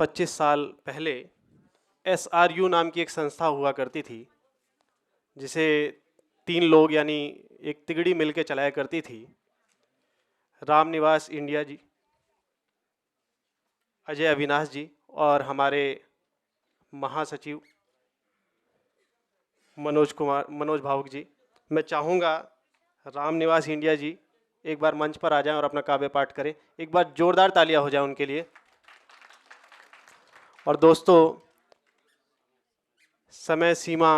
20-25 साल पहले SRU नाम की एक संस्था हुआ करती थी, जिसे 3 लोग यानी एक तिगड़ी मिलके चलाया करती थी। रामनिवास इंडिया जी, अजय अविनाश जी और हमारे महासचिव मनोज भावुक जी। मैं चाहूँगा रामनिवास इंडिया जी एक बार मंच पर आ जाएं और अपना काव्य पाठ करें। एक बार जोरदार तालियां हो जाए उनके लिए। और दोस्तों, समय सीमा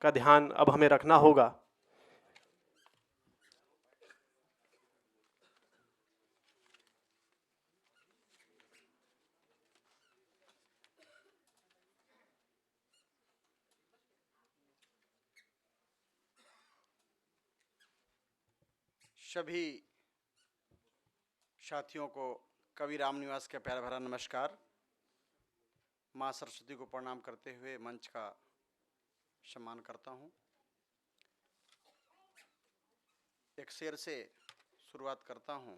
का ध्यान अब हमें रखना होगा। सभी साथियों को कवि रामनिवास का प्यार भरा नमस्कार। माँ सरस्वती को प्रणाम करते हुए मंच का सम्मान करता हूँ। एक शेर से शुरुआत करता हूँ।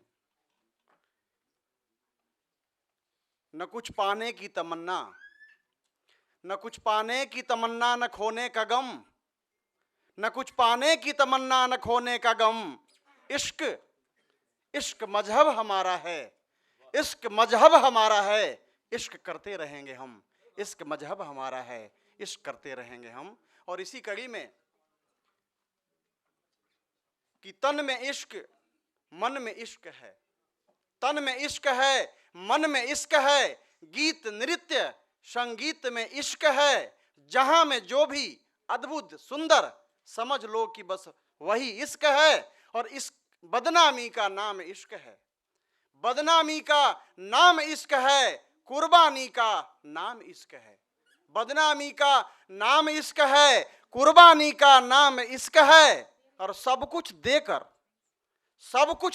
न कुछ पाने की तमन्ना, न कुछ पाने की तमन्ना, न खोने का गम, न कुछ पाने की तमन्ना, न खोने का गम। इश्क इश्क मजहब हमारा है, इश्क मजहब हमारा है, इश्क करते रहेंगे हम। इश्क मजहब हमारा है, इश्क करते रहेंगे हम। और इसी कड़ी में कि तन में इश्क मन में इश्क है, तन में इश्क है मन में इश्क है, गीत नृत्य संगीत में इश्क है। जहां में जो भी अद्भुत सुंदर समझ लो कि बस वही इश्क है। और इस बदनामी का नाम इश्क है, बदनामी का नाम इश्क है, कुर्बानी का नाम इश्क है। बदनामी का नाम इश्क है, कुर्बानी का नाम इश्क है। और सब कुछ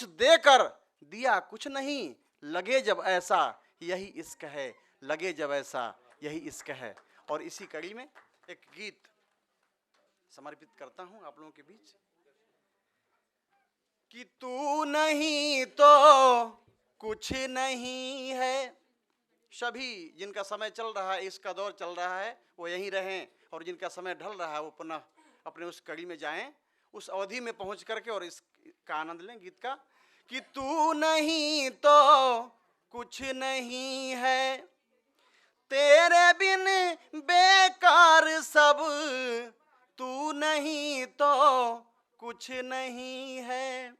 देकर दिया कुछ नहीं, लगे जब ऐसा यही इश्क है, लगे जब ऐसा यही इश्क है। और इसी कड़ी में एक गीत समर्पित करता हूं आप लोगों के बीच कि तू नहीं तो कुछ नहीं है। सभी जिनका समय चल रहा है, इसका दौर चल रहा है, वो यहीं रहें, और जिनका समय ढल रहा है वो पुनः अपने उस कड़ी में जाएं, उस अवधि में पहुंच करके और इसका आनंद लें गीत का। कि तू नहीं तो कुछ नहीं है, तेरे बिन बेकार सब, तू नहीं तो कुछ नहीं है,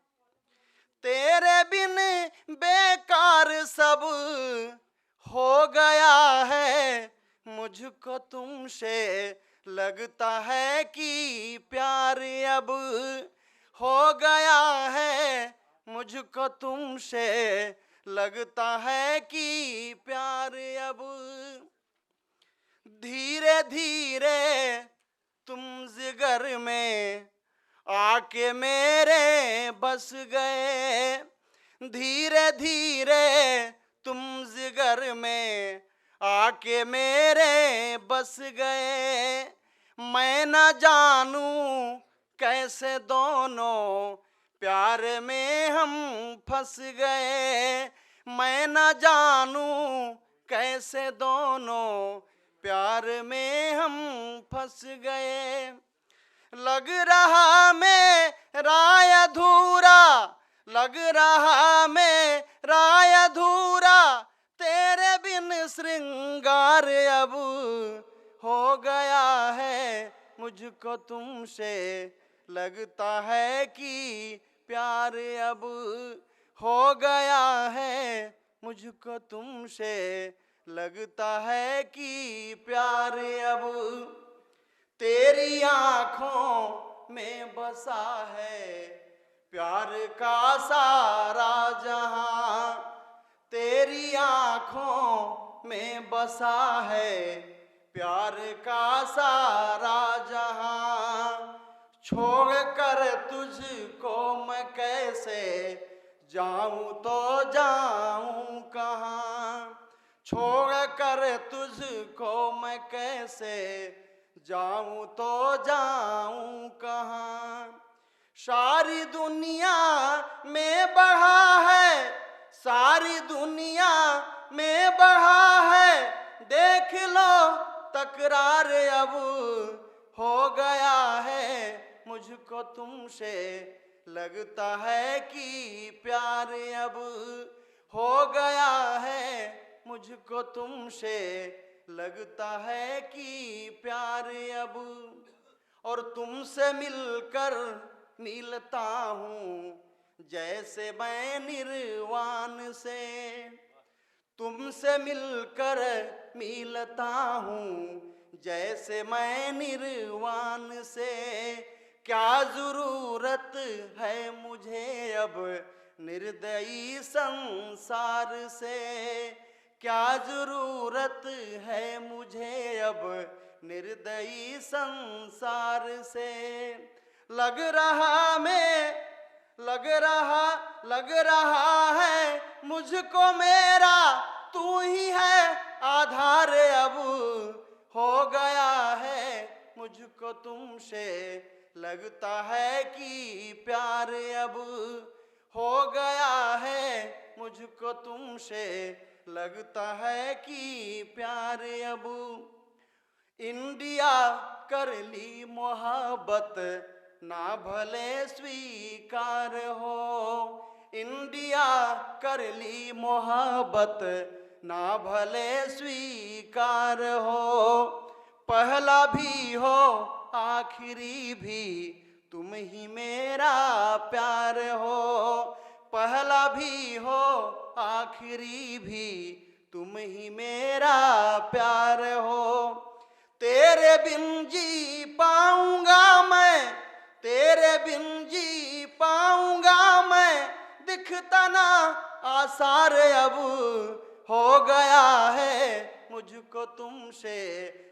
तेरे बिन बेकार सब हो गया है। मुझको तुमसे लगता है कि प्यार अब हो गया है, मुझको तुमसे लगता है कि प्यार अब। धीरे धीरे तुम जिगर में आके मेरे बस गए, धीरे धीरे तुम जिगर में आके मेरे बस गए। मैं न जानूं कैसे दोनों प्यार में हम फंस गए, मैं न जानूं कैसे दोनों प्यार में हम फंस गए। लग रहा मेरा अधूरा, लग रहा मेरा अधूरा, तेरे बिन श्रृंगार अब हो गया है। मुझको तुमसे लगता है कि प्यार अब हो गया है, मुझको तुमसे लगता है कि प्यार अब। तेरी आँखों में बसा है प्यार का सारा जहां, तेरी आँखों में बसा है प्यार का सारा जहां। छोड़ कर तुझको मैं कैसे जाऊं तो जाऊं कहाँ, छोड़ कर तुझको मैं कैसे जाऊं तो जाऊं कहाँ। सारी दुनिया में बढ़ा है, सारी दुनिया में बढ़ा है तकरार अब हो गया है, मुझको तुमसे लगता है कि प्यार अब हो गया है, मुझको तुमसे लगता है कि प्यार अब। और तुमसे मिलकर मिलता हूँ जैसे मैं निर्वाण से, तुमसे मिलकर मिलता हूँ जैसे मैं निर्वाण से। क्या जरूरत है मुझे अब निर्दयी संसार से, क्या जरूरत है मुझे अब निर्दयी संसार से। लग रहा मैं लग रहा है मुझको मेरा तू ही है आधार अब हो गया है, मुझको तुमसे लगता है कि प्यार अब हो गया है, मुझको तुमसे लगता है कि प्यार अब। इंडिया कर ली मोहब्बत ना भले स्वीकार हो, इंडिया कर ली मोहब्बत ना भले स्वीकार हो। पहला भी हो आखिरी भी तुम ही मेरा प्यार हो, पहला भी हो आखिरी भी तुम ही मेरा प्यार हो। तेरे बिन जी पाऊंगा मैं, तेरे बिन जी पाऊंगा मैं, दिखता ना आसार अब हो गया है, मुझको तुमसे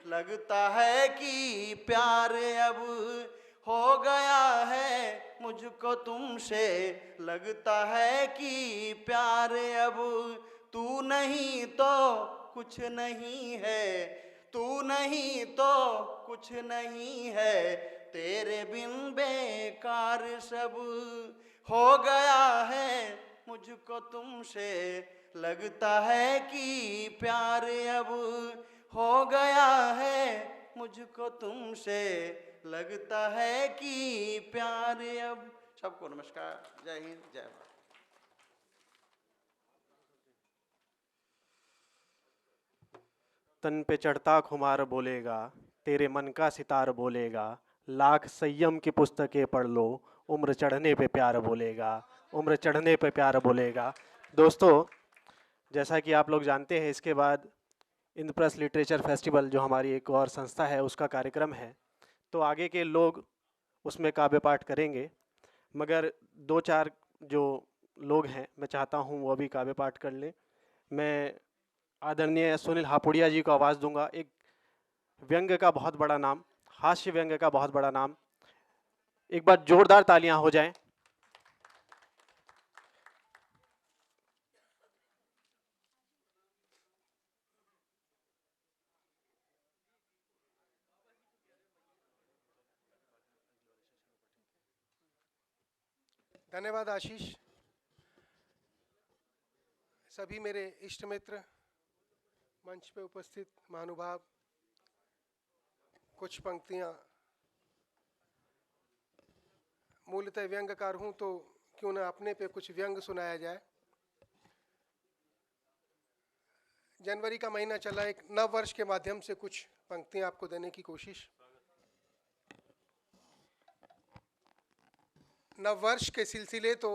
लगता है कि प्यार अब हो गया है, मुझको तुमसे लगता है कि प्यार अब। तू नहीं तो कुछ नहीं है, तू नहीं तो कुछ नहीं है, तेरे बिन बेकार सब हो गया है, मुझको तुमसे लगता है कि प्यार अब हो गया है, मुझको तुमसे लगता है कि प्यार अब। सबको नमस्कार, जय हिंद, जय भारत। तन पे चढ़ता खुमार बोलेगा, तेरे मन का सितार बोलेगा, लाख संयम की पुस्तकें पढ़ लो, उम्र चढ़ने पे प्यार बोलेगा, उम्र चढ़ने पे प्यार बोलेगा। दोस्तों, जैसा कि आप लोग जानते हैं, इसके बाद इंद्रप्रस्थ लिटरेचर फेस्टिवल जो हमारी एक और संस्था है उसका कार्यक्रम है, तो आगे के लोग उसमें काव्य पाठ करेंगे, मगर दो चार जो लोग हैं मैं चाहता हूँ वो भी काव्य पाठ कर लें। मैं आदरणीय सुनील हापुड़िया जी को आवाज़ दूंगा। एक व्यंग्य का बहुत बड़ा नाम, हास्य व्यंग्य का बहुत बड़ा नाम, एक बार जोरदार तालियां हो जाएं। धन्यवाद आशीष। सभी मेरे इष्ट मित्र, मंच पे उपस्थित महानुभाव, कुछ पंक्तियां, मूलतः व्यंग्यकार हूं तो क्यों ना अपने पे कुछ व्यंग सुनाया जाए। जनवरी का महीना चला, एक नव वर्ष के माध्यम से कुछ पंक्तियां आपको देने की कोशिश। नव वर्ष के सिलसिले तो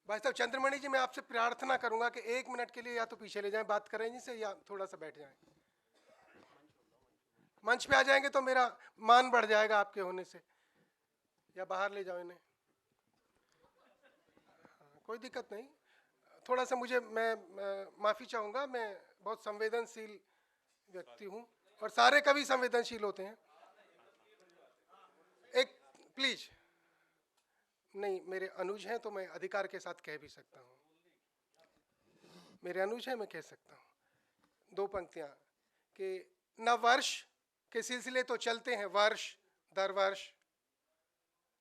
भाई साहब चंद्रमणि जी, मैं आपसे प्रार्थना करूंगा कि 1 मिनट के लिए या तो पीछे ले जाएं, बात करें जिनसे, या थोड़ा सा बैठ जाएं। मंच पे आ जाएंगे तो मेरा मान बढ़ जाएगा आपके होने से, या बाहर ले जाओ इन्हें, कोई दिक्कत नहीं। थोड़ा सा मैं माफ़ी चाहूँगा, मैं बहुत संवेदनशील व्यक्ति हूँ और सारे कवि संवेदनशील होते हैं। एक प्लीज, नहीं मेरे अनुज हैं तो मैं अधिकार के साथ कह भी सकता हूँ, मेरे अनुज हैं, मैं कह सकता हूँ। 2 पंक्तियाँ कि नव वर्ष के सिलसिले तो चलते हैं वर्ष दर वर्ष,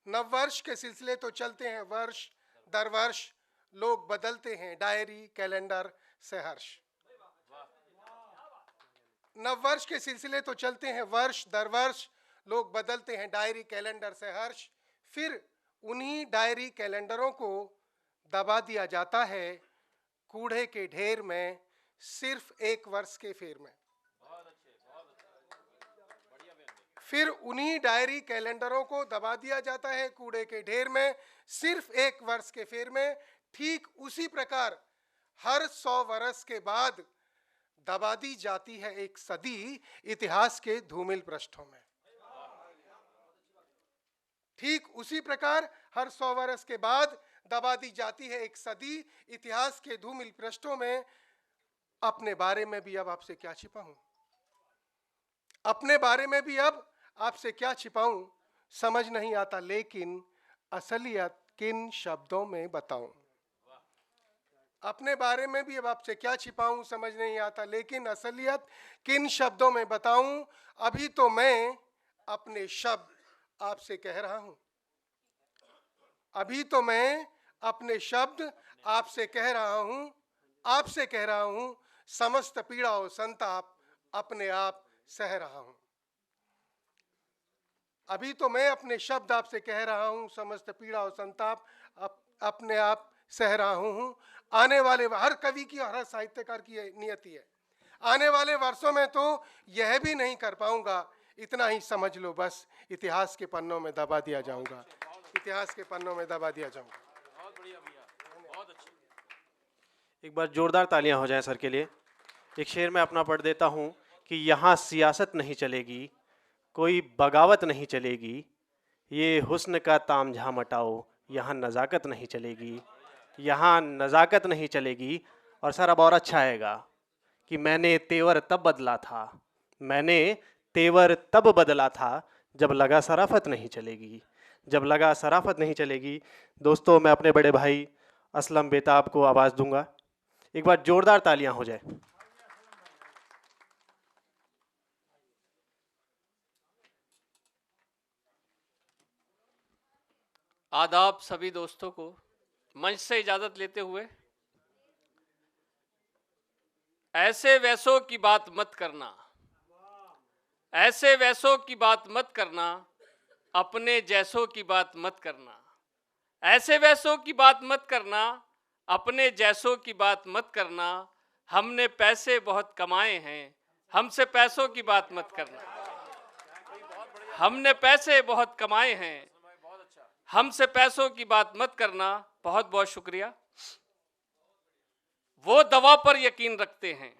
नव वर्ष के सिलसिले तो चलते हैं वर्ष दर वर्ष, लोग बदलते हैं डायरी कैलेंडर से हर्ष। नववर्ष के सिलसिले तो चलते हैं वर्ष दर वर्ष, लोग बदलते हैं डायरी कैलेंडर से हर्ष, फिर उन्हीं डायरी कैलेंडरों को दबा दिया जाता है कूड़े के ढेर में, सिर्फ एक वर्ष के फेर में। फिर उन्हीं डायरी कैलेंडरों को दबा दिया जाता है कूड़े के ढेर में, सिर्फ एक वर्ष के फेर में। ठीक उसी प्रकार हर 100 वर्ष के बाद दबा दी जाती है एक सदी इतिहास के धूमिल पृष्ठों में। ठीक उसी प्रकार हर 100 वर्ष के बाद दबा दी जाती है एक सदी इतिहास के धूमिल पृष्ठों में। अपने बारे में भी अब आपसे क्या छिपाऊं, अपने बारे में भी अब आपसे क्या छिपाऊं, समझ नहीं आता, लेकिन असलियत किन शब्दों में बताऊं। अपने बारे में भी अब आपसे क्या छिपाऊं, समझ नहीं आता, लेकिन असलियत किन शब्दों में बताऊं। अभी तो मैं अपने शब्द आपसे कह रहा हूं, अभी तो मैं अपने शब्द आपसे कह रहा हूं, आपसे कह रहा हूं। समस्त पीड़ा और संताप अपने आप सह रहा हूं। अभी तो मैं अपने शब्द आपसे कह रहा हूं, समस्त पीड़ा और संताप अपने आप सह रहा हूं। आने वाले, हर कवि की और हर साहित्यकार की नियति है, आने वाले वर्षों में तो यह भी नहीं कर पाऊंगा, इतना ही समझ लो बस, इतिहास के पन्नों में दबा दिया जाऊंगा, इतिहास के पन्नों में दबा दिया जाऊंगा। एक बार जोरदार तालियां हो जाएं सर के लिए। एक शेर मैं अपना पढ़ देता हूं कि यहाँ सियासत नहीं चलेगी, कोई बगावत नहीं चलेगी, ये हुस्न का तामझाम मटाओ, यहाँ नज़ाकत नहीं चलेगी, यहाँ नज़ाकत नहीं चलेगी। और सर अब और अच्छा आएगा कि मैंने तेवर तब बदला था, मैंने तेवर तब बदला था जब लगा सराफत नहीं चलेगी, जब लगा सराफत नहीं चलेगी। दोस्तों, मैं अपने बड़े भाई असलम बेताब को आवाज़ दूंगा, एक बार जोरदार तालियां हो जाए। आदाब सभी दोस्तों को। मंच से इजाजत लेते हुए, ऐसे वैसों की बात मत करना, ऐसे वैसों की बात मत करना, अपने जैसों की बात मत करना, ऐसे वैसों की बात मत करना, अपने जैसों की बात मत करना। हमने पैसे बहुत कमाए हैं, हमसे पैसों की बात मत करना। हमने पैसे बहुत कमाए हैं, हमसे पैसों की बात मत करना। बहुत बहुत शुक्रिया। वो दवा पर यकीन रखते हैं,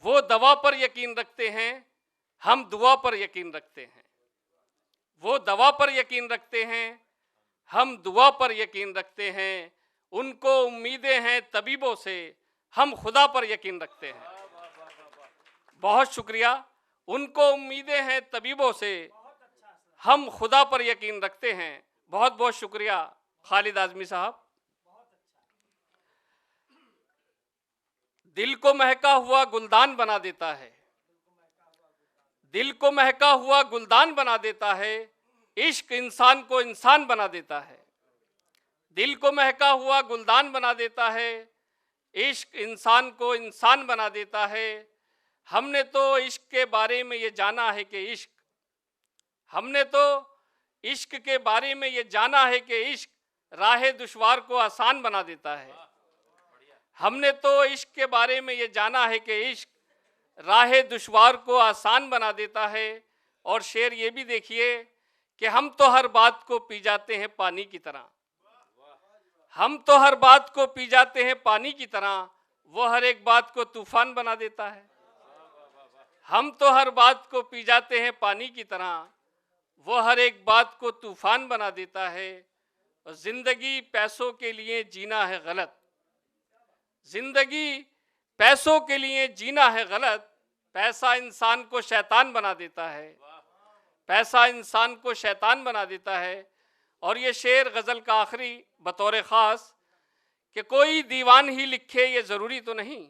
वो दवा पर यकीन रखते हैं, हम दुआ पर यकीन रखते हैं। वो दवा पर यकीन रखते हैं, हम दुआ पर यकीन रखते हैं। उनको उम्मीदें हैं तबीबों से, हम खुदा पर यकीन रखते हैं। बहुत शुक्रिया। उनको उम्मीदें हैं तबीबों से, हम खुदा पर यकीन रखते हैं। बहुत बहुत शुक्रिया खालिद आजमी साहब। दिल को महका हुआ गुलदान बना देता है, दिल को महका हुआ गुलदान बना देता है। इश्क इंसान को इंसान बना देता है, दिल को महका हुआ गुलदान बना देता है। इश्क इंसान को इंसान बना देता है। हमने तो इश्क के बारे में ये जाना है कि इश्क, हमने तो इश्क के बारे में ये जाना है कि इश्क राह दुश्वार को आसान बना देता है। हमने तो इश्क के बारे में ये जाना है कि इश्क राह दुश्वार को आसान बना देता है। और शेर ये भी देखिए कि हम तो हर बात को पी जाते हैं पानी की तरह, हम तो हर बात को पी जाते हैं पानी की तरह, वो हर एक बात को तूफान बना देता है। हम तो हर बात को पी जाते हैं पानी की तरह, वो हर एक बात को तूफान बना देता है। और जिंदगी पैसों के लिए जीना है गलत, जिंदगी पैसों के लिए जीना है गलत। पैसा इंसान को शैतान बना देता है, पैसा इंसान को शैतान बना देता है। और ये शेर गज़ल का आखिरी बतौर ख़ास कि कोई दीवान ही लिखे ये ज़रूरी तो नहीं,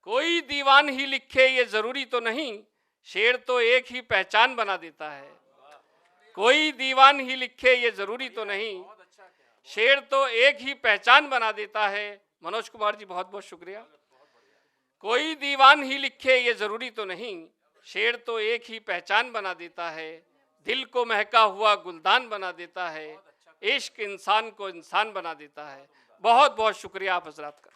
कोई दीवान ही लिखे ये ज़रूरी तो नहीं, शेर तो एक ही पहचान बना देता है। कोई दीवान ही लिखे ये ज़रूरी तो नहीं, शेर तो एक ही पहचान बना देता है। मनोज कुमार जी बहुत बहुत शुक्रिया। कोई दीवान ही लिखे ये जरूरी तो नहीं, शेर तो एक ही पहचान बना देता है, दिल को महका हुआ गुलदान बना देता है, इश्क इंसान को इंसान बना देता है। बहुत बहुत शुक्रिया आप हजरात का।